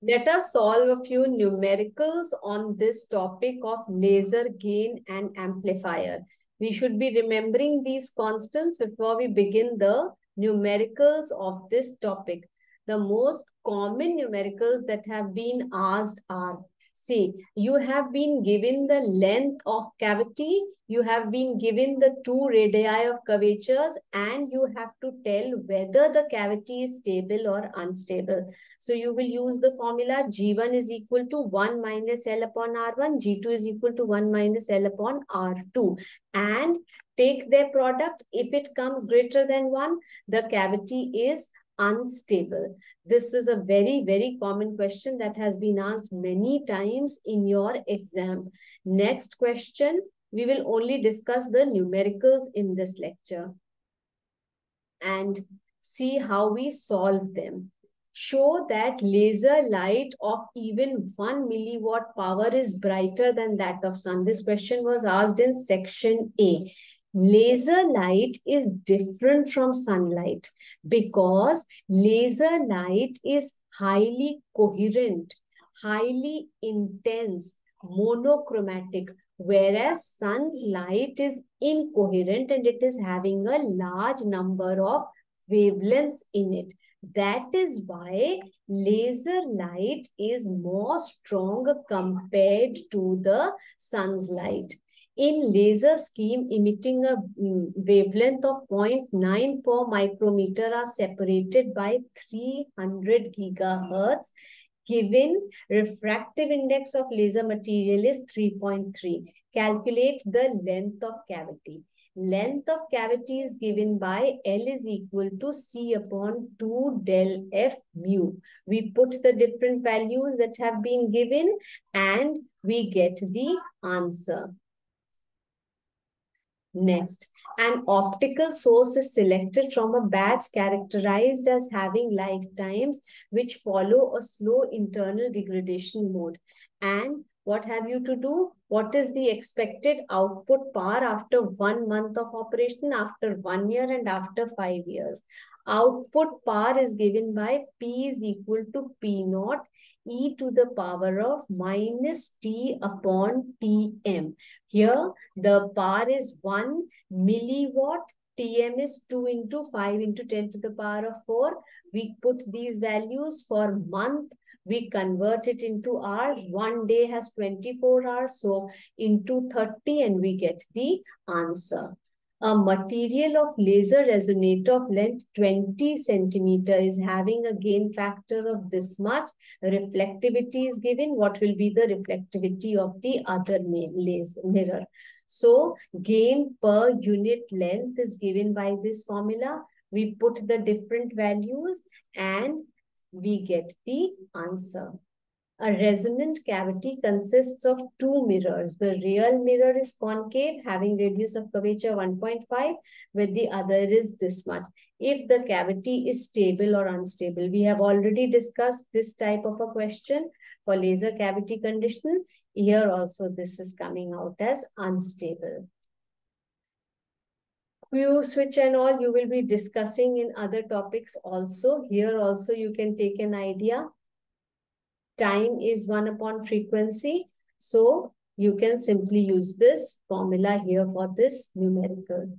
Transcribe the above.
Let us solve a few numericals on this topic of laser gain and amplifier. We should be remembering these constants before we begin the numericals of this topic. The most common numericals that have been asked are, see, you have been given the length of cavity, you have been given the two radii of curvatures, and you have to tell whether the cavity is stable or unstable. So you will use the formula G1 is equal to 1 minus L upon R1, G2 is equal to 1 minus L upon R2, and take their product. If it comes greater than 1, the cavity is unstable. This is a very, very common question that has been asked many times in your exam. Next question, we will only discuss the numericals in this lecture and see how we solve them. Show that laser light of even 1 milliwatt power is brighter than that of sun. This question was asked in section A. Laser light is different from sunlight because laser light is highly coherent, highly intense, monochromatic, whereas sun's light is incoherent and it is having a large number of wavelengths in it. That is why laser light is more strong compared to the sun's light. In laser scheme, emitting a wavelength of 0.94 micrometer are separated by 300 gigahertz. Given refractive index of laser material is 3.3. Calculate the length of cavity. Length of cavity is given by L is equal to C upon 2 del F mu. We put the different values that have been given and we get the answer. Next, an optical source is selected from a batch characterized as having lifetimes which follow a slow internal degradation mode. And what have you to do? What is the expected output power after 1 month of operation, after 1 year, and after 5 years? Output power is given by P is equal to P naught e to the power of minus T upon Tm. Here, the power is 1 milliwatt. Tm is 2 into 5 into 10 to the power of 4. We put these values for month. We convert it into hours. 1 day has 24 hours. So into 30 and we get the answer. A material of laser resonator of length 20 centimeter is having a gain factor of this much. Reflectivity is given. What will be the reflectivity of the other laser mirror? So gain per unit length is given by this formula. We put the different values and we get the answer. A resonant cavity consists of two mirrors. The real mirror is concave, having radius of curvature 1.5, where the other is this much. If the cavity is stable or unstable, we have already discussed this type of a question for laser cavity condition. Here also this is coming out as unstable. Q switch and all you will be discussing in other topics also. Here also you can take an idea. Time is 1 upon frequency. So you can simply use this formula here for this numerical.